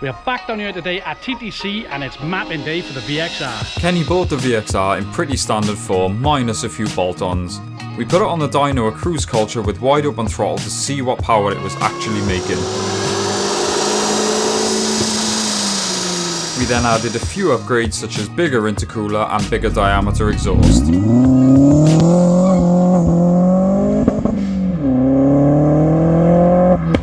We are back down here today at TTC and it's mapping day for the VXR. Kenny bought the VXR in pretty standard form, minus a few bolt-ons. We put it on the dyno at cruise culture with wide open throttle to see what power it was actually making. We then added a few upgrades such as bigger intercooler and bigger diameter exhaust.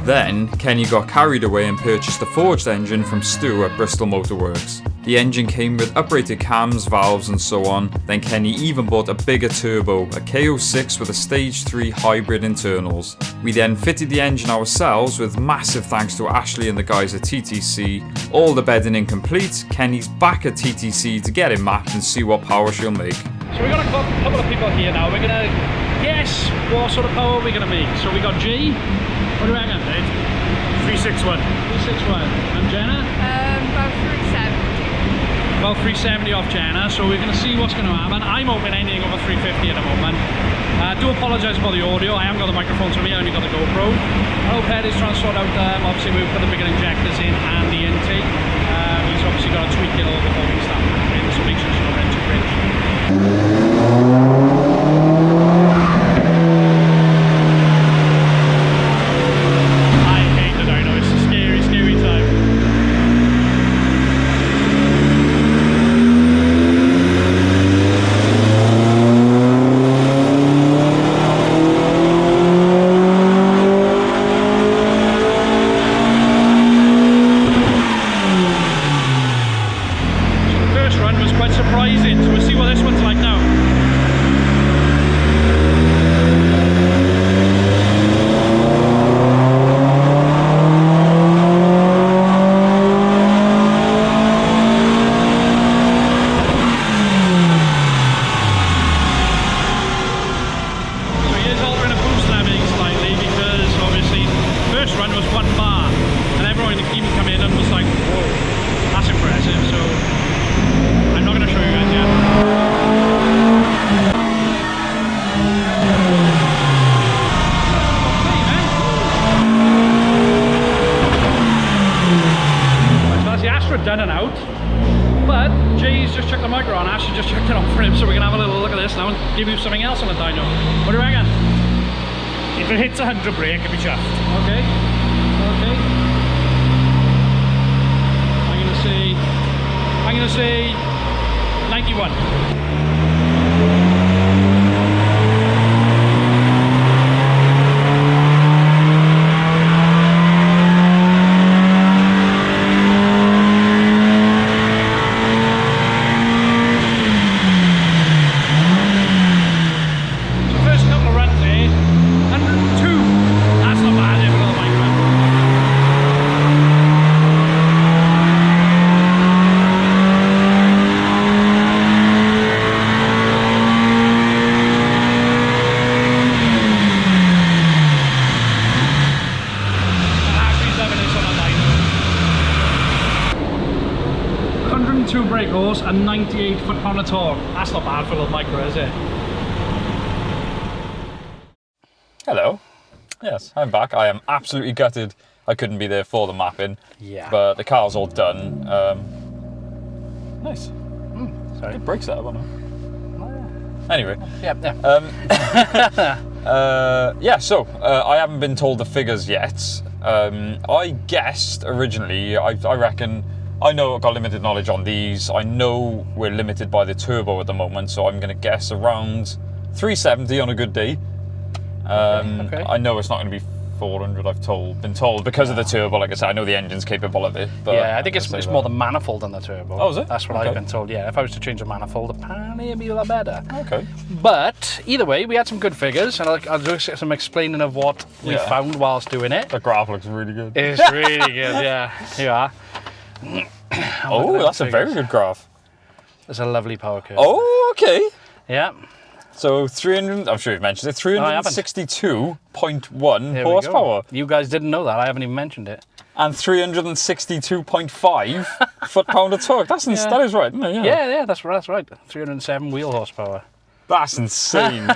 Then, Kenny got carried away and purchased a forged engine from Stu at Bristol Motorworks. The engine came with uprated cams, valves and so on. Then Kenny even bought a bigger turbo, a KO6 with a stage 3 hybrid internals. We then fitted the engine ourselves with massive thanks to Ashley and the guys at TTC. All the bedding in complete, Kenny's back at TTC to get it mapped and see what power she'll make. So we got a couple of people here now. We're gonna guess what sort of power we're gonna make. So we got G. What do you reckon? 361. 361. And Jenna? About 370. About 370 off Jenna, so we're going to see what's going to happen. I'm hoping anything over 350 at the moment. I do apologise about the audio. I haven't got the microphones with me, I only got the GoPro. I hope Ed is trying to sort out, obviously we put the bigger injectors in and the intake. He's obviously got to tweak it a little before we start mapping, so make sure it's not too rich. Done and out, but Jay's just checked the micro on. Ashley just checked it on for him, so we're gonna have a little look at this now and give you something else on the dyno. What do you reckon? If it hits 100 brake, it'll be chuffed. Okay. Okay. I'm gonna say 91. Brake horse and 98 foot-pound of torque. That's not bad for a little micro, is it? Hello. Yes, I'm back. I am absolutely gutted I couldn't be there for the mapping. Yeah. But the car's all done. Nice. Sorry. Good brake setup, I know. Anyway. Yeah. Yeah, so I haven't been told the figures yet. I guessed originally, I reckon, I know I've got limited knowledge on these. I know we're limited by the turbo at the moment, so I'm going to guess around 370 on a good day. Okay. I know it's not going to be 400, I've been told, because of the turbo. Like I said, I know the engine's capable of it. But yeah, I think it's more the manifold than the turbo. Oh, is it? That's what I've been told, yeah. If I was to change the manifold, apparently it'd be a lot better. Okay. But, either way, we had some good figures, and I'll do some explaining of what we found whilst doing it. The graph looks really good. It's really good, yeah. Here you are. Oh, that's a very good graph. It's a lovely power curve. Oh, okay. Yeah. So 300, I'm sure you've mentioned it, 362.1 horsepower. You guys didn't know that, I haven't even mentioned it. And 362.5 foot-pound of torque. That is right, isn't it? Yeah, that's right. 307 wheel horsepower. That's insane.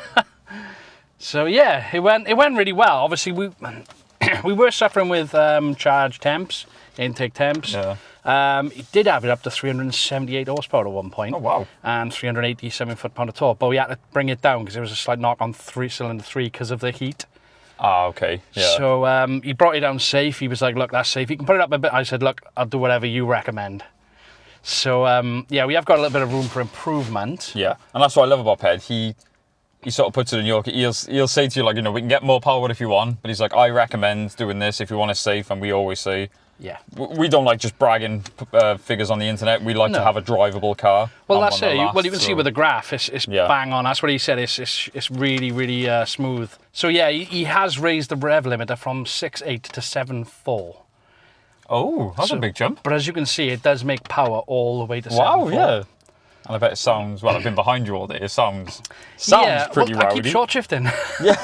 So yeah, it went really well. Obviously, we were suffering with charge temps, intake temps. Yeah. It did have it up to 378 horsepower at one point. Oh, wow. And 387 foot-pound of torque. But we had to bring it down because there was a slight knock on cylinder 3 because of the heat. Ah, okay. Yeah. So he brought it down safe. He was like, look, that's safe. You can put it up a bit. I said, look, I'll do whatever you recommend. So, yeah, we have got a little bit of room for improvement. Yeah, and that's what I love about Ped. He sort of puts it in your... He'll say to you, like, you know, we can get more power if you want, but he's like, I recommend doing this if you want it safe, and we always say... Yeah. We don't like just bragging figures on the internet. We like to have a drivable car. Well, that's it. Well, you can see with the graph, it's yeah. bang on. That's what he said. It's really, really smooth. So, yeah, he has raised the rev limiter from 6.8 to 7.4. Oh, that's a big jump. But as you can see, it does make power all the way to 7.4. Wow, yeah. And I bet it sounds, well, I've been behind you all day. It sounds pretty rowdy. I keep short shifting. Yeah.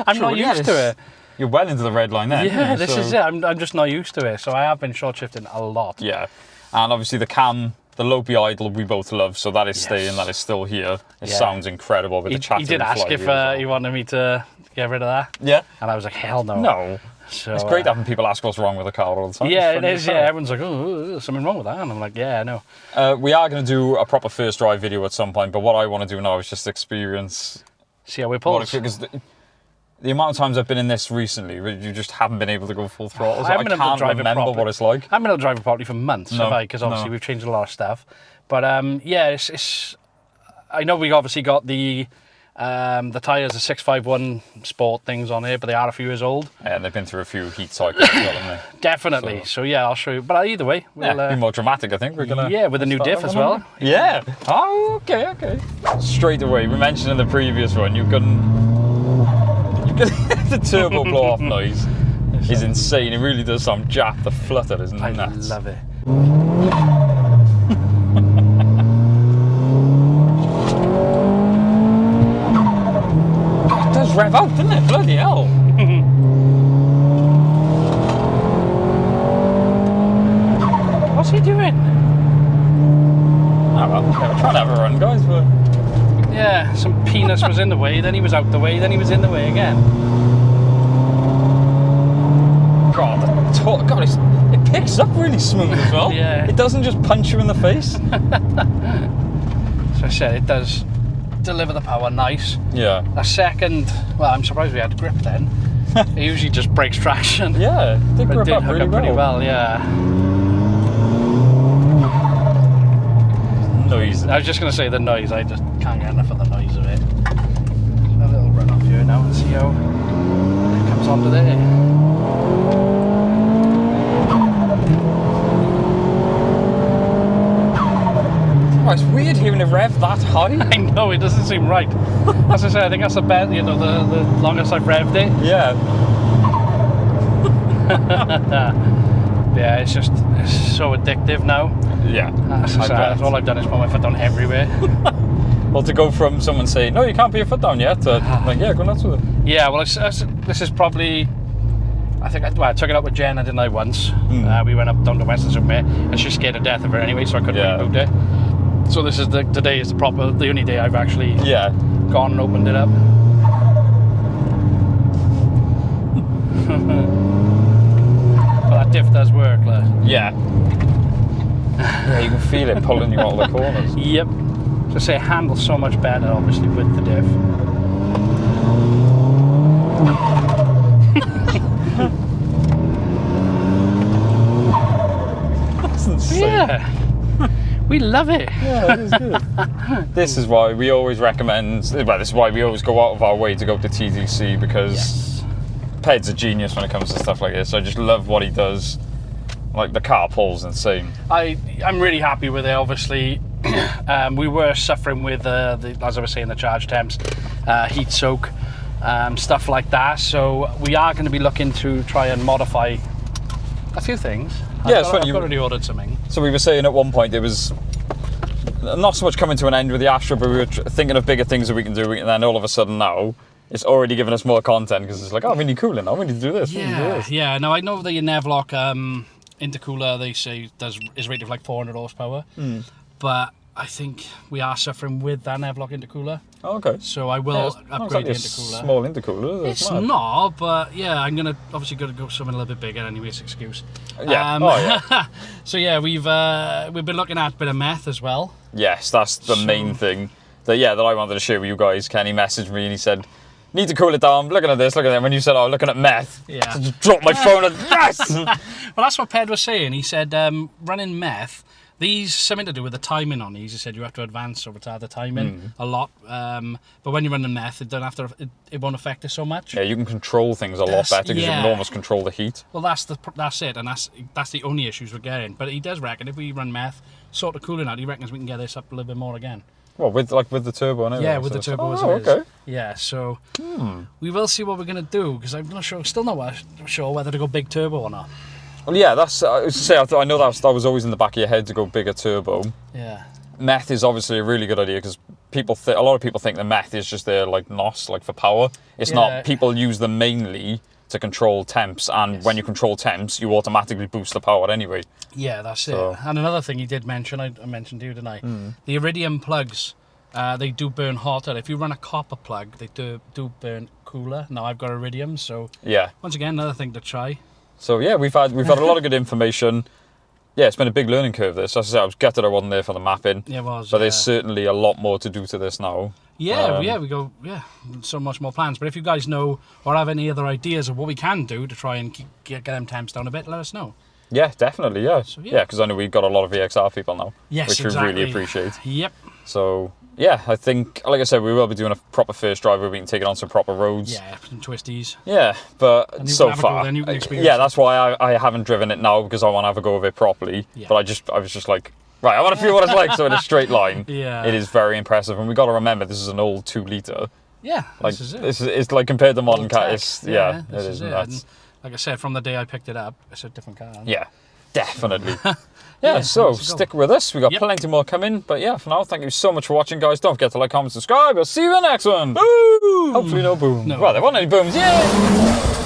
I'm not used to it. You're well into the red line then. Yeah, this is it. I'm just not used to it. So I have been short shifting a lot. Yeah. And obviously the cam, the Lopi idle, we both love. So that is staying, that is still here. It sounds incredible with the chat. He did ask if he wanted me to get rid of that. Yeah. And I was like, hell no. No. So, it's great having people ask what's wrong with the car all the time. Yeah, it is. Yeah, everyone's like, oh, something wrong with that. And I'm like, yeah, I know. We are going to do a proper first drive video at some point, but what I want to do now is just experience... See how we pull. Because the amount of times I've been in this recently, you just haven't been able to go full throttle. So I can't remember what it's like. I haven't been able to drive it properly for months, have I? Because obviously we've changed a lot of stuff. But yeah, it's... I know we obviously got the tyres are 651 Sport things on here, but they are a few years old. Yeah, and they've been through a few heat cycles as well, haven't they? Definitely. So yeah, I'll show you. But either way, we'll be more dramatic, I think. We're gonna with a new diff as well. Yeah. Oh, okay. Straight away, we mentioned in the previous one, you can the turbo blow off noise is insane. It really does sound jacked the flutter, isn't it? I love it. Rev out, didn't it? Bloody hell. What's he doing? Oh well, yeah, we're trying to have a run, guys, but... Yeah, some penis was in the way, then he was out the way, then he was in the way again. God, it picks up really smooth as well. Yeah. It doesn't just punch you in the face. So I said, it does deliver the power nice. Yeah. A second, well, I'm surprised we had grip then. It usually just breaks traction. Yeah, it did grip up hook really up pretty well, yeah. Noise. I was just going to say the noise, I just can't get enough of the noise of it. So a little run off here now and see how it comes onto there. Oh, it's weird hearing it rev that high. I know, it doesn't seem right. As I say, I think that's the best, the longest I've revved it. Yeah. Yeah, it's so addictive now. Yeah. That's all I've done is put my foot down everywhere. Well, to go from someone saying, no, you can't put your foot down yet, to like, yeah, go nuts with it. Yeah, well, this is probably... I think I took it up with Jenna, didn't I, once? We went up down to Western-super-Mare, and she's scared to death of it anyway, so I couldn't reboot it. So this is today is the only day I've actually gone and opened it up. But that diff does work, like. Yeah. Yeah, you can feel it pulling you out of the corners. Yep. So I say it handles so much better, obviously, with the diff. That's insane. Yeah. We love it. Yeah, it is good. This is why we always recommend, well, this is why we always go out of our way to go to TTC, because Ped's a genius when it comes to stuff like this. I just love what he does. Like, the car pulls insane. I'm really happy with it, obviously. We were suffering with, as I was saying, the charge temps, heat soak, stuff like that. So we are going to be looking to try and modify a few things. Yeah, it's funny. I've already ordered something. So we were saying at one point it was not so much coming to an end with the Astra, but we were thinking of bigger things that we can do, and then all of a sudden now it's already giving us more content because it's like, oh, we need cooling now, we need to do this. Yeah. Now I know the Nevlock intercooler, they say is rated for like 400 horsepower, but I think we are suffering with that Evlock intercooler. Oh, okay. So I will upgrade the intercooler. Small intercooler. It's not, but yeah, I'm gonna obviously go something a little bit bigger anyway. It's an excuse. Yeah. Yeah. So yeah, we've been looking at a bit of meth as well. Yes, that's the main thing. That I wanted to share with you guys. Kenny messaged me and he said, "Need to cool it down. Looking at this, look at that." When you said, "Oh, looking at meth," yeah, I just dropped my phone and yes. Well, that's what Ped was saying. He said running meth. These something to do with the timing on these. He said you have to advance or retard the timing a lot. But when you run the meth, it won't affect it so much. Yeah, you can control things a lot better because you can almost control the heat. Well, that's it, and that's the only issues we're getting. But he does reckon if we run meth, sort of cooling out, he reckons we can get this up a little bit more again. Well, with the turbo and everything. Yeah, with the turbo as it is. Okay. Yeah, so we will see what we're gonna do because I'm not sure, still not sure whether to go big turbo or not. Well, yeah, that's. I was to say, I know that was always in the back of your head to go bigger turbo. Yeah. Meth is obviously a really good idea because a lot of people think the meth is just their like NOS, like for power. It's not. People use them mainly to control temps, and when you control temps, you automatically boost the power anyway. Yeah, that's it. And another thing he did mention, I mentioned to you tonight, the iridium plugs, they do burn hotter. If you run a copper plug, they do burn cooler. Now I've got iridium, so yeah. Once again, another thing to try. So yeah, we've had a lot of good information. Yeah, it's been a big learning curve. This, as I said, I was gutted I wasn't there for the mapping. Yeah, it was. But there's certainly a lot more to do to this now. Yeah, we so much more plans. But if you guys know or have any other ideas of what we can do to try and get them temps down a bit, let us know. Yeah, definitely. Yeah, so, yeah, because I know we've got a lot of VXR people now, yes, which we really appreciate. Yep. So yeah, I think, like I said, we will be doing a proper first drive where we can take it on some proper roads. Yeah, some twisties. Yeah, but so far, yeah, that's why I haven't driven it now because I want to have a go of it properly. Yeah. But I was just like, right, I want to feel what it's like. So in a straight line, yeah, it is very impressive, and we got to remember this is an old 2-litre. Yeah, like this is it. It's like compared to modern cars. This is nuts. Like I said, from the day I picked it up, it's a different car. Yeah, definitely. Yeah, so stick with us. We've got plenty more coming. But yeah, for now, thank you so much for watching, guys. Don't forget to like, comment, subscribe. I'll see you in the next one. Boom! Hopefully no boom. No. Well, there weren't any booms. Yay!